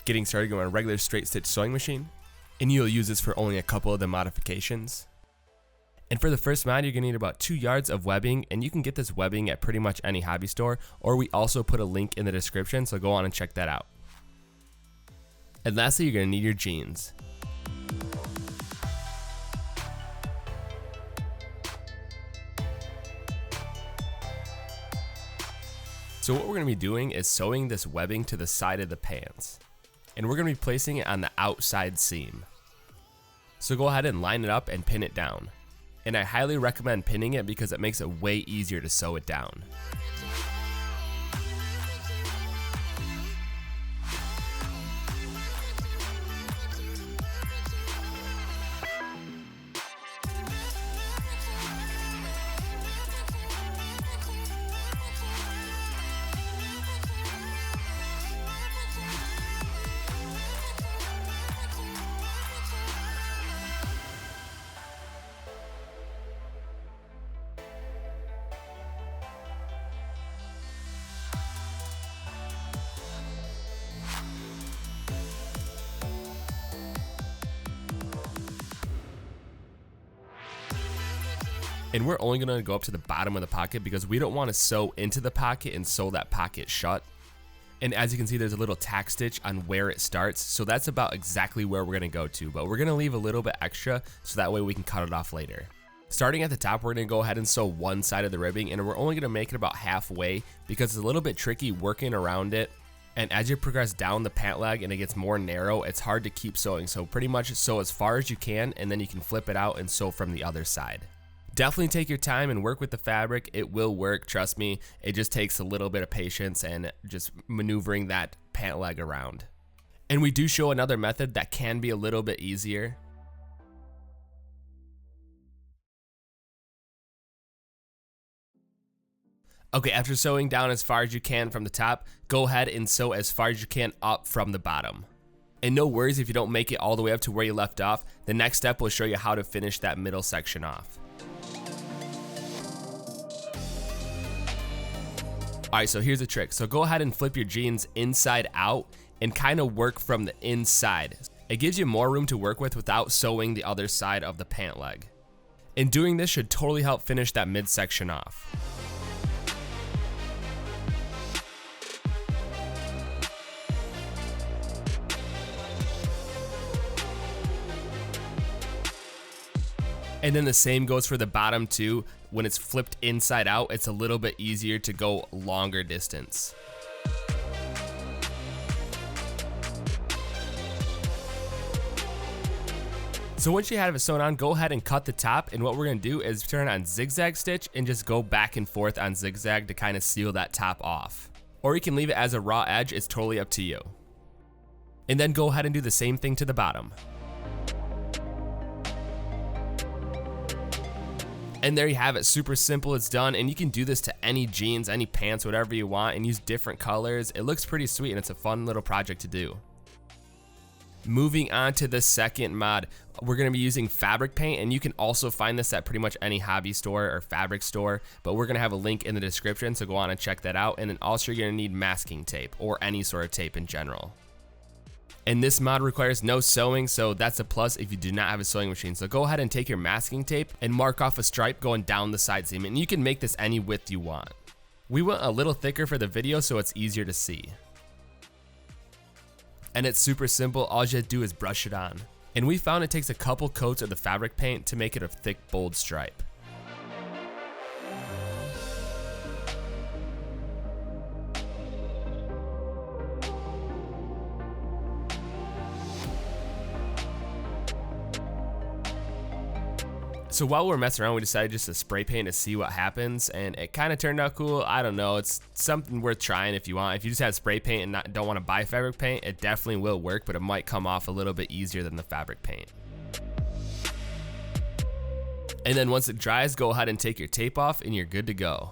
getting started, go on a regular straight stitch sewing machine, and you'll use this for only a couple of the modifications. And for the first mod, you're gonna need about 2 yards of webbing, and you can get this webbing at pretty much any hobby store, or we also put a link in the description, so go on and check that out. And lastly, you're gonna need your jeans. So what we're gonna be doing is sewing this webbing to the side of the pants, and we're gonna be placing it on the outside seam. So go ahead and line it up and pin it down. And I highly recommend pinning it because it makes it way easier to sew it down. And we're only gonna go up to the bottom of the pocket because we don't wanna sew into the pocket and sew that pocket shut. And as you can see, there's a little tack stitch on where it starts. So that's about exactly where we're gonna go to, but we're gonna leave a little bit extra so that way we can cut it off later. Starting at the top, we're gonna go ahead and sew one side of the ribbing, and we're only gonna make it about halfway because it's a little bit tricky working around it. And as you progress down the pant leg and it gets more narrow, it's hard to keep sewing. So pretty much sew as far as you can, and then you can flip it out and sew from the other side. Definitely take your time and work with the fabric. It will work, trust me. It just takes a little bit of patience and just maneuvering that pant leg around. And we do show another method that can be a little bit easier. Okay, after sewing down as far as you can from the top, go ahead and sew as far as you can up from the bottom. And no worries if you don't make it all the way up to where you left off. The next step will show you how to finish that middle section off. Alright, so here's a trick. So go ahead and flip your jeans inside out and kind of work from the inside. It gives you more room to work with without sewing the other side of the pant leg. And doing this should totally help finish that midsection off. And then the same goes for the bottom too. When it's flipped inside out, it's a little bit easier to go longer distance. So once you have it sewn on, go ahead and cut the top, and what we're gonna do is turn on zigzag stitch and just go back and forth on zigzag to kind of seal that top off. Or you can leave it as a raw edge, it's totally up to you. And then go ahead and do the same thing to the bottom. And there you have it, super simple, it's done, and you can do this to any jeans, any pants, whatever you want, and use different colors. It looks pretty sweet, and it's a fun little project to do. Moving on to the second mod, we're gonna be using fabric paint, and you can also find this at pretty much any hobby store or fabric store, but we're gonna have a link in the description, so go on and check that out. And then also you're gonna need masking tape, or any sort of tape in general. And this mod requires no sewing, so that's a plus if you do not have a sewing machine. So go ahead and take your masking tape and mark off a stripe going down the side seam, and you can make this any width you want. We went a little thicker for the video so it's easier to see. And it's super simple, all you have to do is brush it on. And we found it takes a couple coats of the fabric paint to make it a thick, bold stripe. So while we're messing around, we decided just to spray paint to see what happens, and it kind of turned out cool. I don't know, it's something worth trying if you want. If you just have spray paint and don't want to buy fabric paint, it definitely will work, but it might come off a little bit easier than the fabric paint. And then once it dries, go ahead and take your tape off and you're good to go.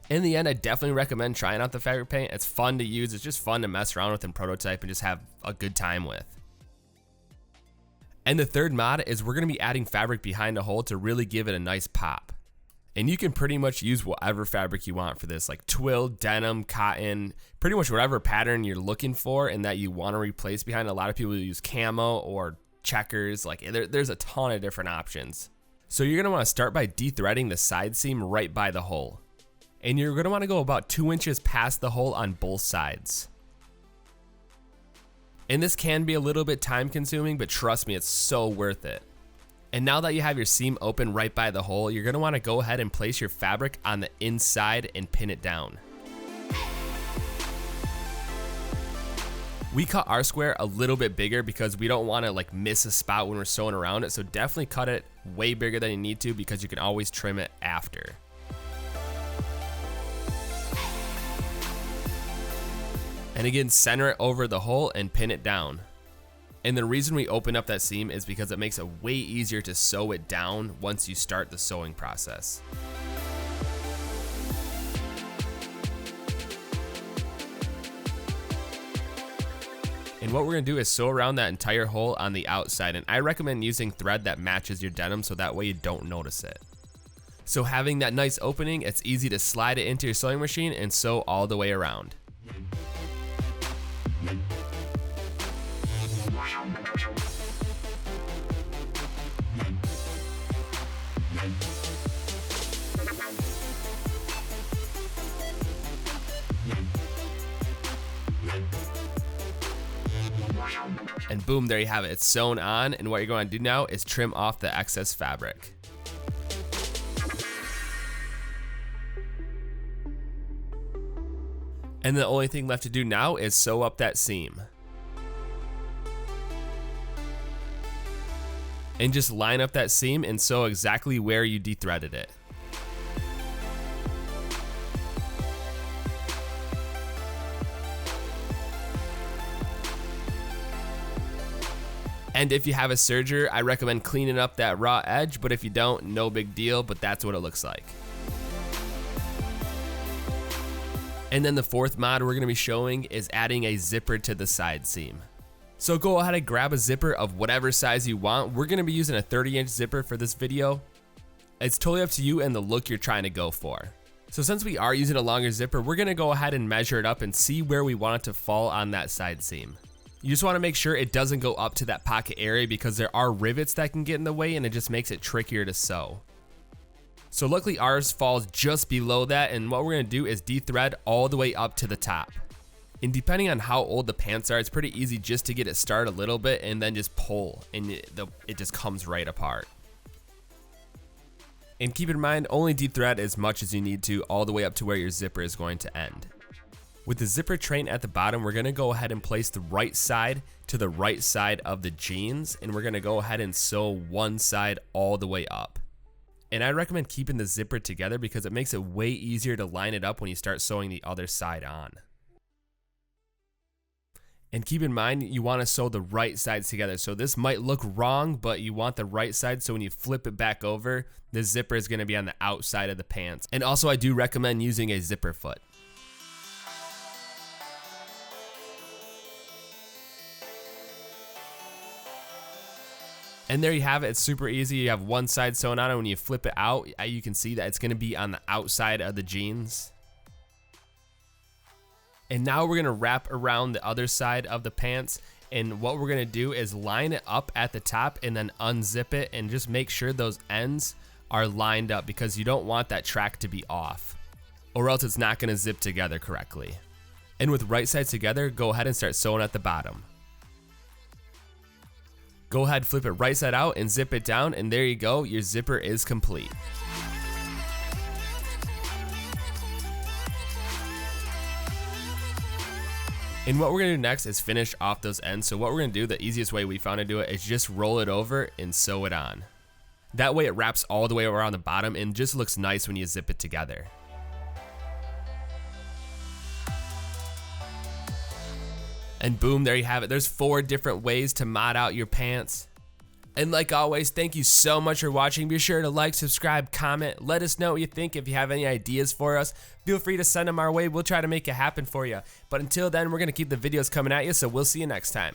In the end, I definitely recommend trying out the fabric paint. It's fun to use, it's just fun to mess around with and prototype and just have a good time with. And the third mod is we're going to be adding fabric behind a hole to really give it a nice pop. And you can pretty much use whatever fabric you want for this, like twill, denim, cotton, pretty much whatever pattern you're looking for and that you want to replace behind. A lot of people use camo or checkers. Like there's a ton of different options. So you're gonna want to start by de-threading the side seam right by the hole. And you're gonna want to go about 2 inches past the hole on both sides. And this can be a little bit time consuming, but trust me, it's so worth it. And now that you have your seam open right by the hole, you're gonna wanna go ahead and place your fabric on the inside and pin it down. We cut our square a little bit bigger because we don't wanna like miss a spot when we're sewing around it, so definitely cut it way bigger than you need to because you can always trim it after. And again, center it over the hole and pin it down. And the reason we open up that seam is because it makes it way easier to sew it down once you start the sewing process. And what we're gonna do is sew around that entire hole on the outside, and I recommend using thread that matches your denim so that way you don't notice it. So having that nice opening, it's easy to slide it into your sewing machine and sew all the way around. And boom, there you have it. It's sewn on, and what you're going to do now is trim off the excess fabric. And the only thing left to do now is sew up that seam. And just line up that seam and sew exactly where you de-threaded it. And if you have a serger, I recommend cleaning up that raw edge, but if you don't, no big deal, but that's what it looks like. And then the fourth mod we're gonna be showing is adding a zipper to the side seam. So go ahead and grab a zipper of whatever size you want. We're gonna be using a 30-inch zipper for this video. It's totally up to you and the look you're trying to go for. So since we are using a longer zipper, we're gonna go ahead and measure it up and see where we want it to fall on that side seam. You just wanna make sure it doesn't go up to that pocket area because there are rivets that can get in the way and it just makes it trickier to sew. So luckily ours falls just below that, and what we're gonna do is de-thread all the way up to the top. And depending on how old the pants are, it's pretty easy just to get it started a little bit and then just pull, and it just comes right apart. And keep in mind, only de-thread as much as you need to all the way up to where your zipper is going to end. With the zipper train at the bottom, we're gonna go ahead and place the right side to the right side of the jeans, and we're gonna go ahead and sew one side all the way up. And I recommend keeping the zipper together because it makes it way easier to line it up when you start sewing the other side on. And keep in mind, you want to sew the right sides together. So this might look wrong, but you want the right side, so when you flip it back over, the zipper is going to be on the outside of the pants. And also I do recommend using a zipper foot. And there you have it. It's super easy. You have one side sewn on, and when you flip it out, you can see that it's going to be on the outside of the jeans. And now we're going to wrap around the other side of the pants, and what we're going to do is line it up at the top and then unzip it and just make sure those ends are lined up because you don't want that track to be off, or else it's not going to zip together correctly. And with right sides together, go ahead and start sewing at the bottom. Go ahead, flip it right side out and zip it down, and there you go, your zipper is complete. And what we're gonna do next is finish off those ends. So what we're gonna do, the easiest way we found to do it, is just roll it over and sew it on. That way it wraps all the way around the bottom and just looks nice when you zip it together. And boom, there you have it. There's 4 different ways to mod out your pants. And like always, thank you so much for watching. Be sure to like, subscribe, comment. Let us know what you think. If you have any ideas for us, feel free to send them our way. We'll try to make it happen for you. But until then, we're going to keep the videos coming at you, so we'll see you next time.